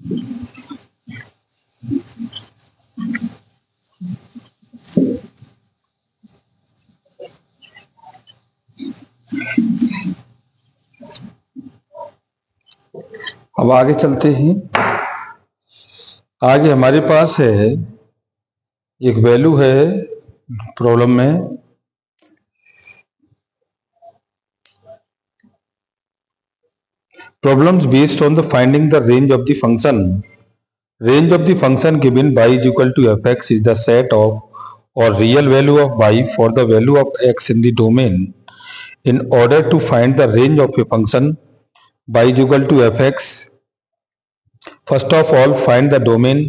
अब आगे चलते हैं। आगे हमारे पास है एक वैल्यू है प्रॉब्लम में, problems based on the finding the range of the function. Range of the function given y is equal to fx is the set of or real value of y for the value of x in the domain. In order to find the range of a function y is equal to fx, first of all find the domain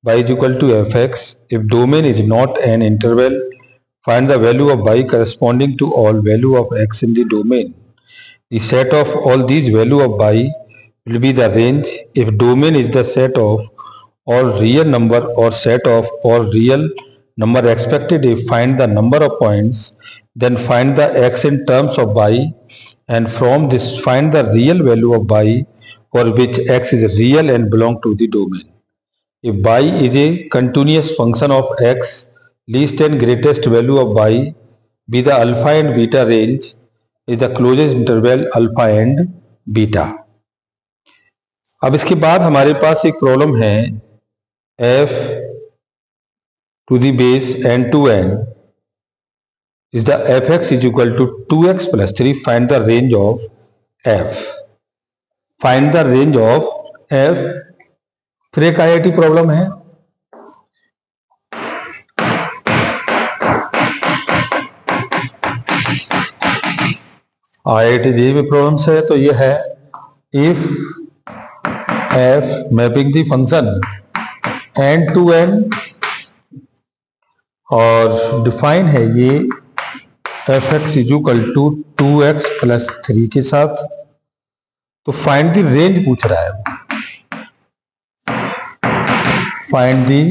y is equal to fx. If domain is not an interval, find the value of y corresponding to all value of x in the domain. The set of all these value of y will be the range. If domain is the set of all real number or set of all real number expected, if find the number of points, then find the x in terms of y, and from this find the real value of y for which x is real and belong to the domain. If y is a continuous function of x, least and greatest value of y be the alpha and beta range is the closest interval alpha and beta. अब इसके बाद हमारे पास एक problem है f to the base n to n is the fx is equal to 2x plus 3. Find the range of f. Find the range of f. फिर एक IIT problem है, IIT JEE में प्रॉब्लम्स है, तो ये है if f mapping the function n to n और define है ये fx is equal to 2x plus 3 के साथ। तो फाइंड दी रेंज पूछ रहा है, फाइंड दी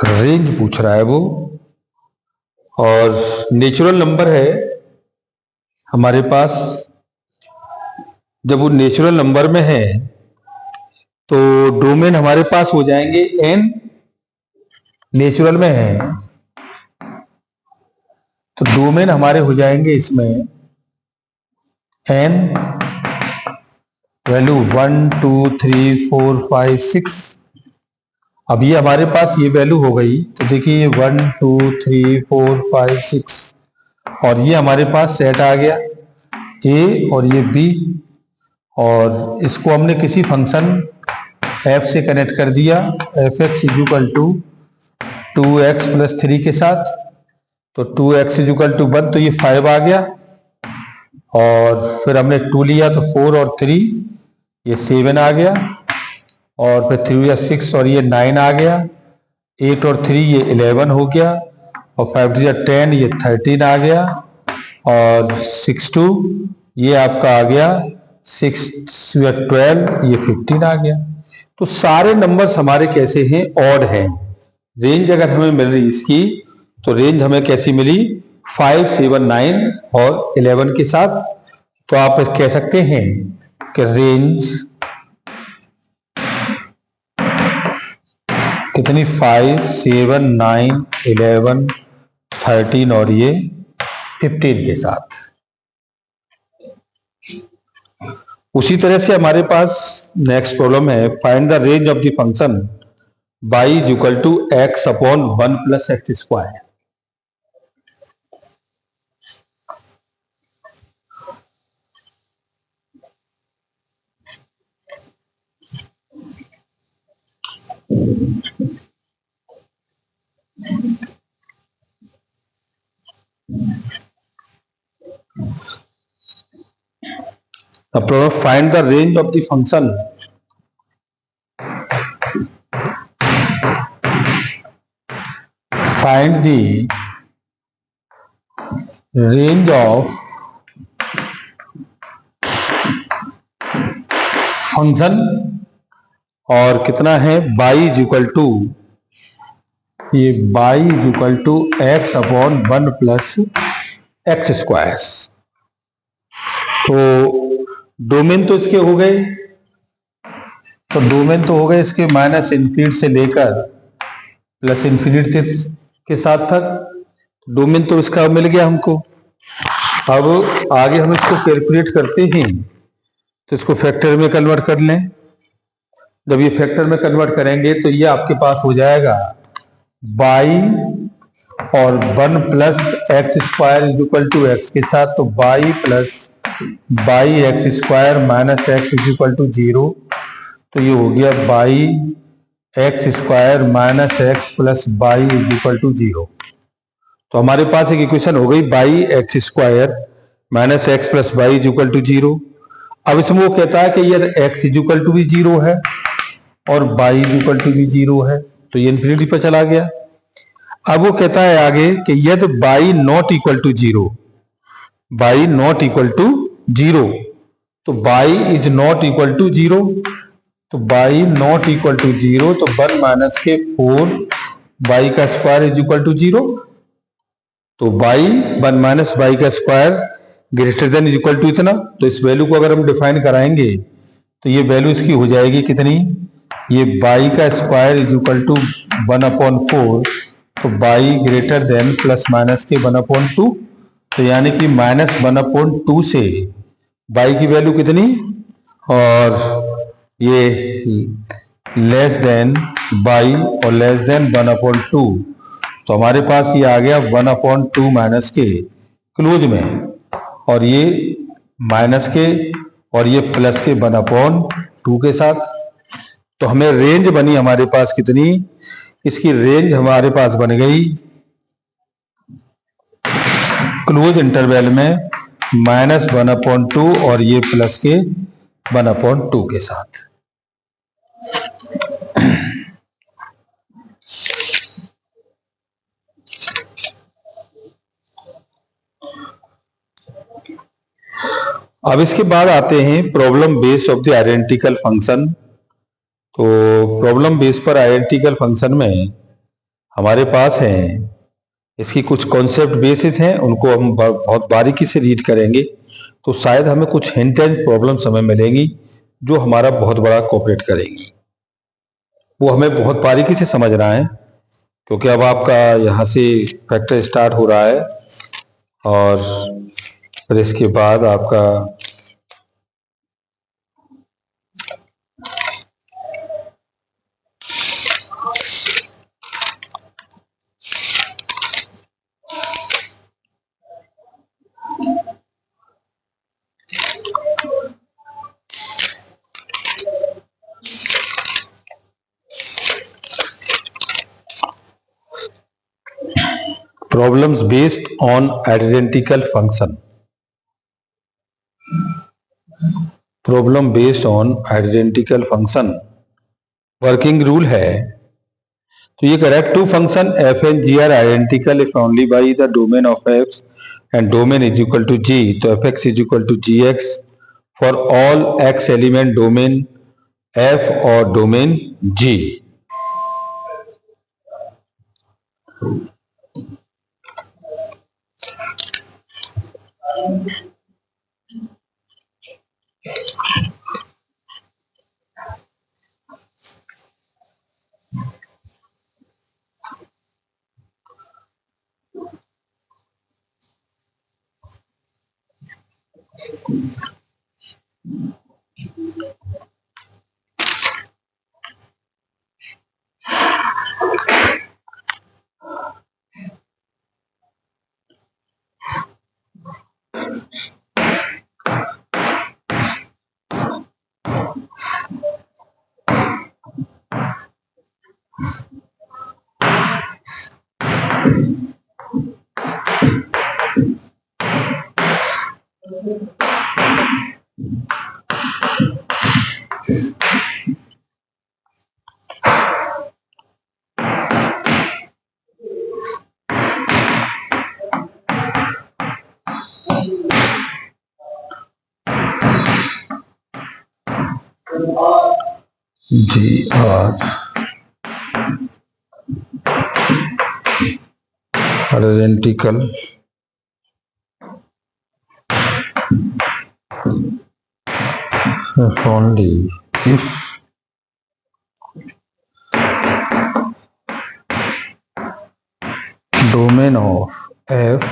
रेंज पूछ रहा है वो, और नेचुरल नंबर है हमारे पास। जब वो नेचुरल नंबर में है तो डोमेन हमारे पास हो जाएंगे n, नेचुरल में है तो डोमेन हमारे हो जाएंगे इसमें n वैल्यू 1 2 3 4 5 6। अब ये हमारे पास ये वैल्यू हो गई, तो देखिए 1 2 3 4 5 6 और ये हमारे पास सेट आ गया a और ये b, और इसको हमने किसी फंक्शन f से कनेक्ट कर दिया fx is equal to 2x plus 3 के साथ। तो 2x इज इक्वल टू 1, तो ये 5 आ गया, और फिर हमने 2 लिया तो 4 और 3 ये 7 आ गया, और फिर 3 या 6 और ये 9 आ गया, 8 और 3 ये 11 हो गया, और 5 या 10 ये 13 आ गया, और 6 2 ये आपका आ गया 6 या 12 ये 15 आ गया। तो सारे नंबर्स हमारे कैसे हैं, ऑड हैं। रेंज अगर हमें मिल रही इसकी, तो रेंज हमें कैसी मिली 5 7 9 और 11 के साथ। तो आप कह सकते हैं कि रेंज कितनी 5 7 9 11 13 और ये 15 के साथ। उसी तरह से हमारे पास नेक्स्ट प्रॉब्लम है, find the range of the function y is equal to x upon 1 plus x square. The problem, find the range of the function find the range of function, और कितना है y इज इक्वल टू, ये y is equal to x upon 1 plus x square. तो domain तो इसके हो गए, तो डोमेन तो हो गए इसके माइनस इन्फिनिटी से लेकर प्लस इन्फिनिटी के साथ तक। डोमेन तो इसका मिल गया हमको। अब आगे हम इसको कैलकुलेट करते हैं तो इसको फैक्टर में कन्वर्ट कर लें। जब ये फैक्टर में कन्वर्ट करेंगे तो ये आपके पास हो जाएगा बाई और 1 plus x square is equal to x के साथ, तो y plus y x square minus x is equal to 0। तो ये हो गया y x square minus x plus y is equal to 0। तो हमारे पास एक इक्वेशन हो गई y x square minus x plus y is equal to 0। अब इसमें वो कहता है कि ये एक्स इज इक्वल टू भी 0 है और बाई इज इक्वल टू भी 0 है, तो ये इन्फिनिटी पर चला गया। अब वो कहता है आगे कि यदि y not equal to 0, y not equal to 0, तो y is not equal to 0, तो बाई नॉट इक्वल टू 0, तो 1 माइनस के 4 बाई का स्क्वायर इज इक्वल टू 0। तो बाई 1 माइनस बाई का square greater than is equal to इतना। तो इस वैल्यू को अगर हम डिफाइन कराएंगे तो ये वैल्यू इसकी हो जाएगी कितनी, ये बाई का स्क्वायर इज इक्वल टू 1/4, तो by greater than plus minus के 1/2, तो यानी कि माइनस 1/2 से बाई की वैल्यू कितनी, और ये लेस देन बाई और लेस देन 1/2, तो हमारे पास ये आ गया 1/2 माइनस के क्लोज में, और ये माइनस के और ये प्लस के 1/2 के साथ। तो हमें रेंज बनी हमारे पास कितनी, इसकी रेंज हमारे पास बन गई क्लोज इंटरवल में -1/2 और ये प्लस के 1/2 के साथ। अब इसके बाद आते हैं problem based of the identical function. तो प्रॉब्लम बेस पर आइडेंटिकल फंक्शन में हमारे पास है, इसकी कुछ कॉन्सेप्ट बेसिस हैं, उनको हम बहुत बारीकी से रीड करेंगे तो शायद हमें कुछ हिंट एंड प्रॉब्लम समय मिलेंगी जो हमारा बहुत बड़ा कोऑपरेट करेंगी। वो हमें बहुत बारीकी से समझना है क्योंकि अब आपका यहाँ से फैक्टर स्टार्ट हो रहा है और फिर इसके बाद आपका problems based on identical function। Problem based on identical function working rule है। तो ये correct two function f and g are identical if only by the domain of x and domain is equal to g, तो f x is equal to g x for all x element domain f और domain g. G are identical only if domain of f,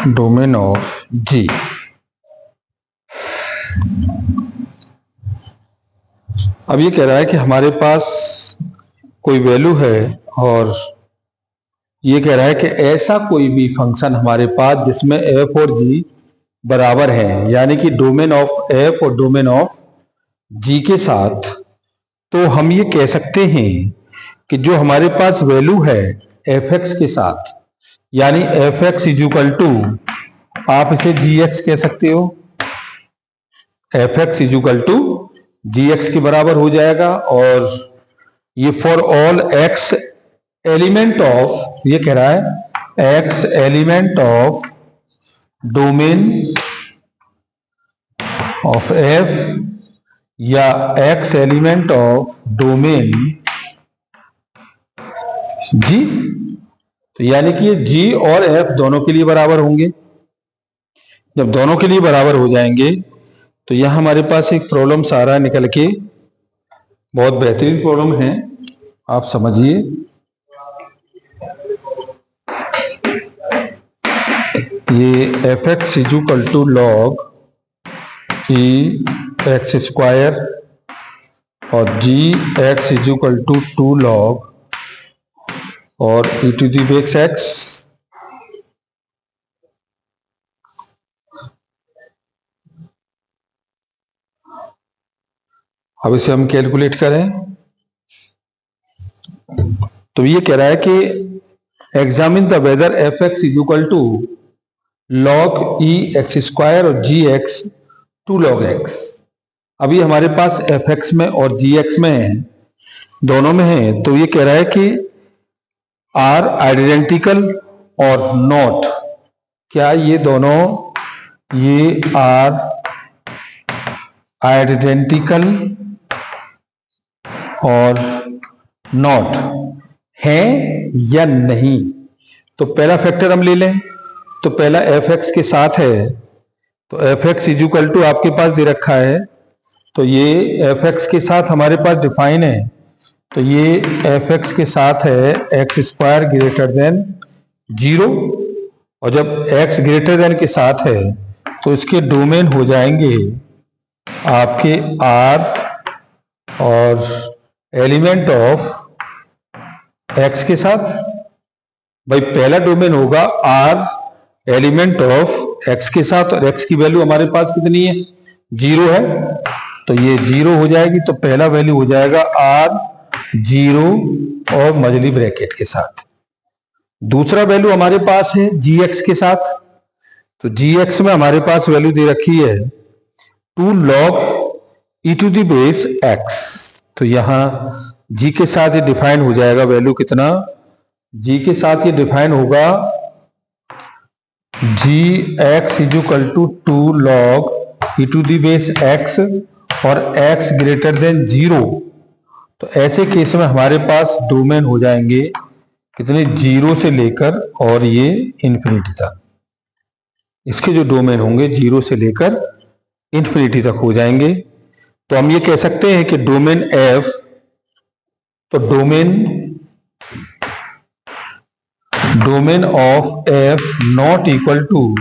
domain of g. अब ये कह रहा है कि हमारे पास कोई वैल्यू है और ये कह रहा है कि ऐसा कोई भी फंक्शन हमारे पास जिसमें एफ और जी बराबर है, यानी कि डोमेन ऑफ एफ और डोमेन ऑफ जी के साथ, तो हम ये कह सकते हैं कि जो हमारे पास वैल्यू है एफ एक्स के साथ, यानी f x is equal to, आप इसे जी एक्स कह सकते हो, f x is equal to g x के बराबर हो जाएगा। और ये for all x element of, ये कह रहा है x element of domain of f या x element of domain g. तो यानी कि ये जी और एफ दोनों के लिए बराबर होंगे। जब दोनों के लिए बराबर हो जाएंगे तो यहां हमारे पास एक प्रॉब्लम सारा निकल के, बहुत बेहतरीन प्रॉब्लम है, आप समझिए। ये f x is equal to log e x square और g x is equal to 2 log और e to the base x. अब इसे हम कैलकुलेट करें तो ये कह रहा है कि examine the whether f x is equal to log e x square और जी एक्स 2 लॉग एक्स। अभी हमारे पास एफ एक्स में और जी एक्स में है, दोनों में है, तो ये कह रहा है कि आर आइडेंटिकल और नॉट, क्या ये दोनों, ये आर आइडेंटिकल और नॉट है या नहीं। तो पहला फैक्टर हम ले लें, तो पहला एफ एक्स के साथ है, तो f x is equal to आपके पास दे रखा है, तो ये एफ एक्स के साथ हमारे पास डिफाइन है, तो ये एफ एक्स के साथ है एक्स स्क्वायर ग्रेटर देन 0, और जब एक्स ग्रेटर देन के साथ है तो इसके डोमेन हो जाएंगे आपके आर और एलिमेंट ऑफ एक्स के साथ। भाई पहला डोमेन होगा आर एलिमेंट ऑफ एक्स के साथ, और एक्स की वैल्यू हमारे पास कितनी है, 0 है, तो ये 0 हो जाएगी, तो पहला वैल्यू हो जाएगा आर 0 और मजली ब्रैकेट के साथ। दूसरा वैल्यू हमारे पास है जी एक्स के साथ, तो जी एक्स में हमारे पास वैल्यू दे रखी है 2 log e to the base x, तो यहां जी के साथ ये डिफाइन हो जाएगा वैल्यू कितना, जी के साथ ये डिफाइन होगा g x is equal to 2 log e to the base x और एक्स ग्रेटर देन 0। तो ऐसे केस में हमारे पास डोमेन हो जाएंगे कितने, 0 से लेकर और ये इन्फिनिटी तक। इसके जो डोमेन होंगे 0 से लेकर इन्फिनिटी तक हो जाएंगे। तो हम ये कह सकते हैं कि डोमेन एफ, तो domain of f not equal to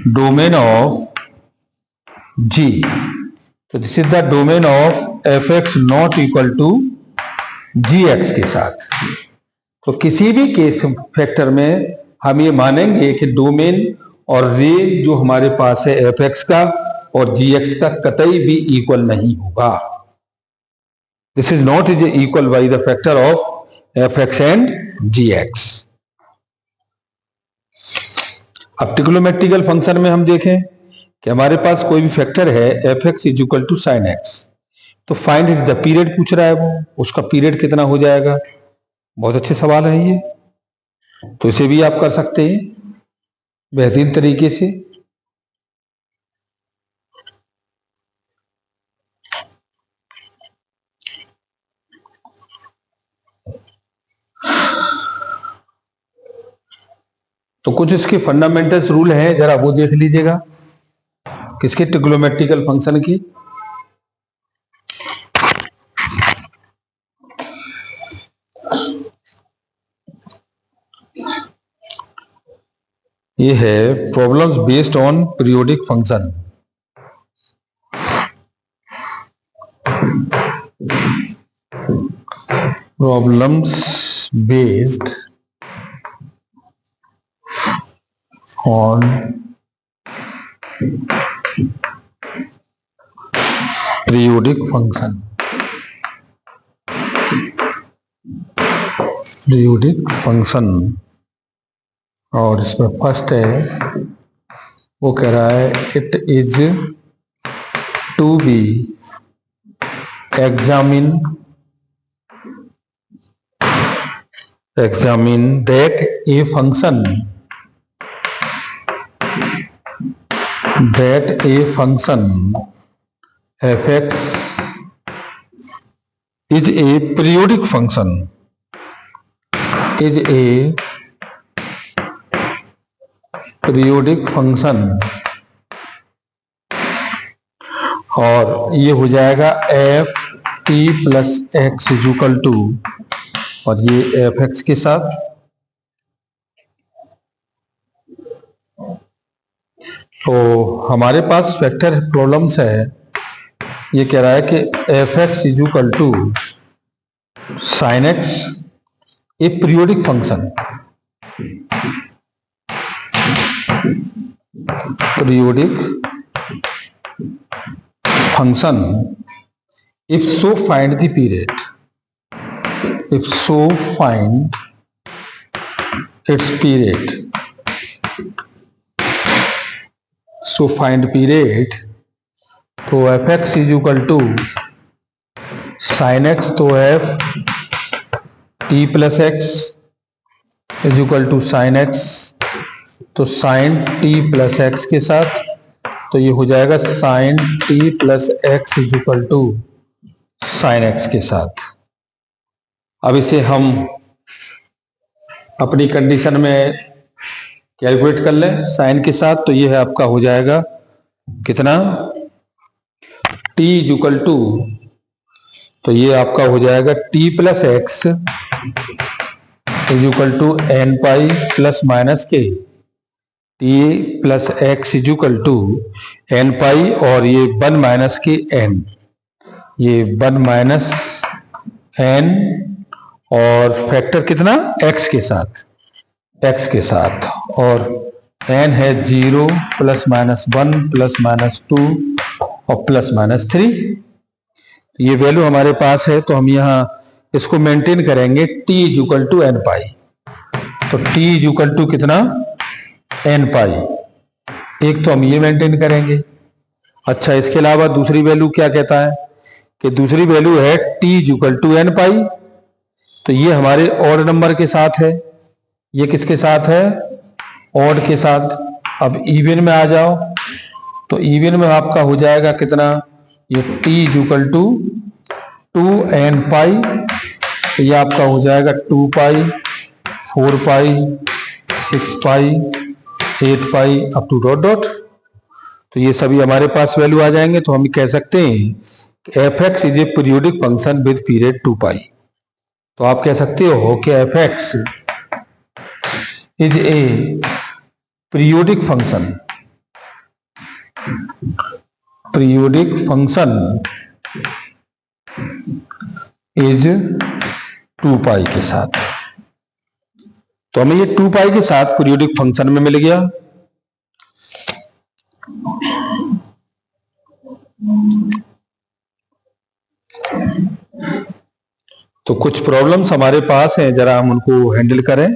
domain of g, तो this is the domain of f x not equal to g x के साथ। तो किसी भी केस फैक्टर में हम ये मानेंगे कि डोमेन और रेंज जो हमारे पास है एफ एक्स का और जी एक्स का कतई भी इक्वल नहीं होगा। This is not is equal by the factor of f x and g x. अब ट्रिग्नोमेट्रिकल फंक्शन में हम देखें कि हमारे पास कोई भी फैक्टर है f x is equal to sine x, तो फाइंड इज द पीरियड पूछ रहा है, वो उसका पीरियड कितना हो जाएगा। बहुत अच्छे सवाल है ये, तो इसे भी आप कर सकते हैं बेहतरीन तरीके से। तो कुछ इसके फंडामेंटल्स रूल हैं, जरा वो देख लीजिएगा किसके, ट्रिग्नोमेट्रिकल फंक्शन की। ये है problems based on periodic function. Problems based on periodic function. Periodic function, और इसमें फर्स्ट है, वो कह रहा है it is to be examine that a function fx is a periodic function, और ये हो जाएगा f t plus x equal to, और ये एफ एक्स के साथ, तो हमारे पास वेक्टर प्रॉब्लम्स है। ये कह रहा है कि f x equal to sine x, a periodic function, if so find the period, find its period, तो f x is equal to sine x, तो f t plus x is equal to sine x, तो sine t plus x के साथ, तो ये हो जाएगा sine t plus x is equal to sine x के साथ। अब इसे हम अपनी कंडीशन में कैलकुलेट कर लें साइन के साथ, तो ये है आपका हो जाएगा कितना, t इज इक्वल टू, तो ये आपका हो जाएगा t plus x is equal to n pi plus minus के, t plus x is equal to n pi, और ये 1 माइनस के एन, ये 1 माइनस एन, और फैक्टर कितना x के साथ, और n है 0 प्लस माइनस 1 प्लस माइनस 2 और प्लस माइनस 3। ये वैल्यू हमारे पास है, तो हम यहाँ इसको मेंटेन करेंगे t is equal to n pi, तो t इज इक्वल टू कितना एन पाई, एक तो हम ये मेंटेन करेंगे। अच्छा, इसके अलावा दूसरी वैल्यू क्या कहता है कि दूसरी वैल्यू है t is equal to n pi, तो ये हमारे ऑड नंबर के साथ है, ये किसके साथ है, ऑड के साथ। अब इवन में आ जाओ, तो इवन में आपका हो जाएगा कितना, ये t is equal to 2n pi, तो ये आपका हो जाएगा 2 pi 4 pi 6 pi 8 pi up to dot dot, तो ये सभी हमारे पास वैल्यू आ जाएंगे। तो हम कह सकते हैं F x is a periodic function with period 2 पाई। तो आप कह सकते हो कि f x is a periodic function, is 2 पाई के साथ। तो हमें ये 2 पाई के साथ पीरियोडिक फंक्शन में मिल गया। तो कुछ प्रॉब्लम्स हमारे पास हैं, जरा हम उनको हैंडल करें।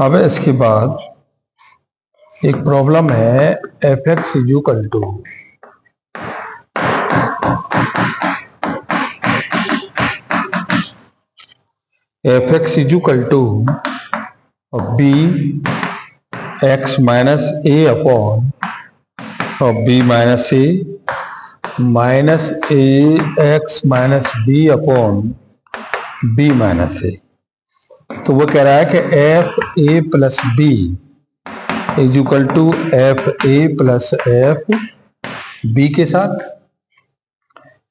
अब इसके बाद एक प्रॉब्लम है f x equal to b x minus a upon b minus a x minus b upon b minus a. तो वो कह रहा है कि f a plus b is equal to f a plus f b के साथ।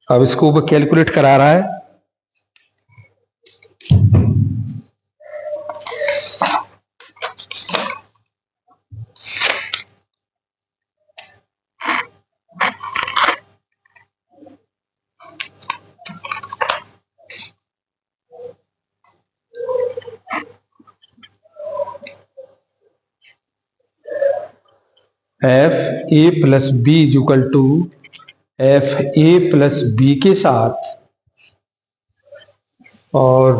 अब इसको वो कैलकुलेट करा रहा है। F a plus b is equal to f a plus b के साथ और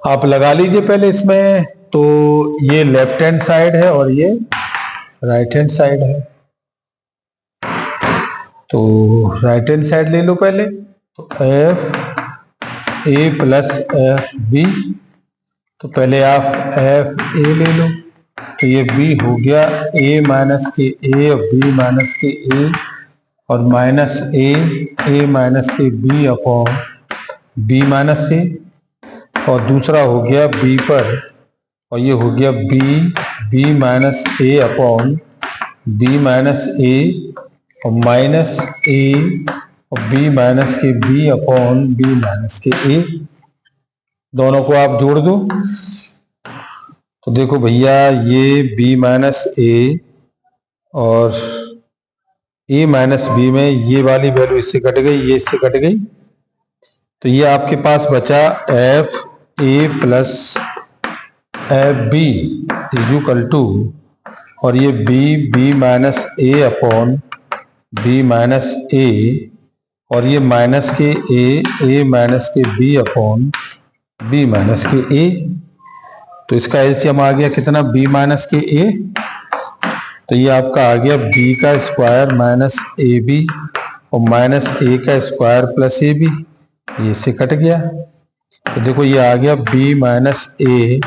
आप लगा लीजिए पहले इसमें। तो ये लेफ्ट हैंड साइड है और ये राइट हैंड साइड है। तो राइट हैंड साइड ले लो पहले। तो f a plus f b, तो पहले आप एफ ए ले लो। तो ये बी हो गया ए माइनस के ए और बी माइनस के ए और minus A minus k b upon b minus a. और दूसरा हो गया बी पर और ये हो गया B minus a upon b minus a और माइनस ए और B minus k b upon b minus k ए। दोनों को आप जोड़ दो। तो देखो भैया ये b माइनस ए और a माइनस बी में ये वाली वैल्यू इससे कट गई, ये इससे कट गई। तो ये आपके पास बचा f a plus f b is equal to और ये b minus a upon b minus a और ये minus k a minus k b upon b minus k a. तो इसका एलसीएम आ गया कितना, b माइनस के ए। तो ये आपका आ गया b का स्क्वायर माइनस ए बी और माइनस ए का स्क्वायर प्लस ए बी, ये इससे कट गया। तो देखो ये आ गया b माइनस ए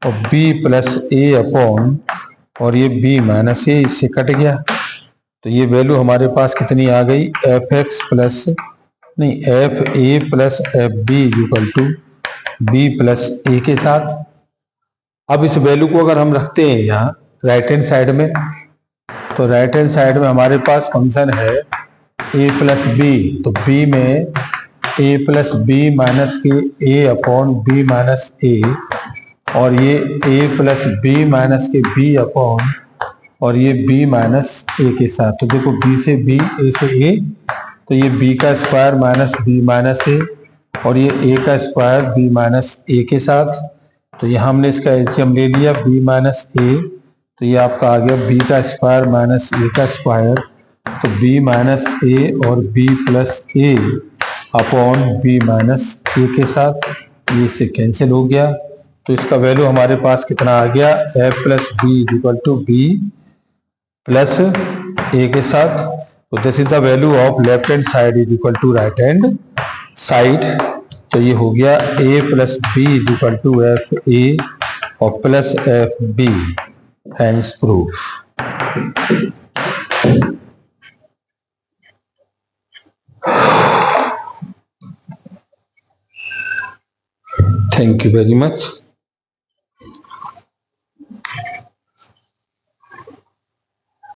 और b प्लस ए अपॉन और ये b माइनस ए, इससे कट गया। तो ये वैल्यू हमारे पास कितनी आ गई, एफ एक्स प्लस नहीं f a plus f b equal to b plus a के साथ। अब इस वैल्यू को अगर हम रखते हैं यहाँ राइट हैंड साइड में, तो राइट हैंड साइड में हमारे पास फंक्शन है a प्लस बी। तो b में a प्लस बी माइनस के a upon b minus a और ये a प्लस बी माइनस के b अपॉन और ये b माइनस ए के साथ। तो देखो b से b, a से a, तो ये b का square minus b minus a और ये a का स्क्वायर b माइनस ए के साथ। तो ये हमने इसका एलसीएम ले लिया b माइनस ए। तो ये आपका आ गया b का स्क्वायर माइनस ए का स्क्वायर। तो b माइनस ए और b प्लस ए अपॉन b माइनस ए के साथ, ये इससे कैंसिल हो गया। तो इसका वैल्यू हमारे पास कितना आ गया, a plus b equal to b plus a के साथ। तो this is the value of left hand side is equal to right hand side. तो ये हो गया a plus b is equal to f a और plus f b, hence proof. Thank you very much.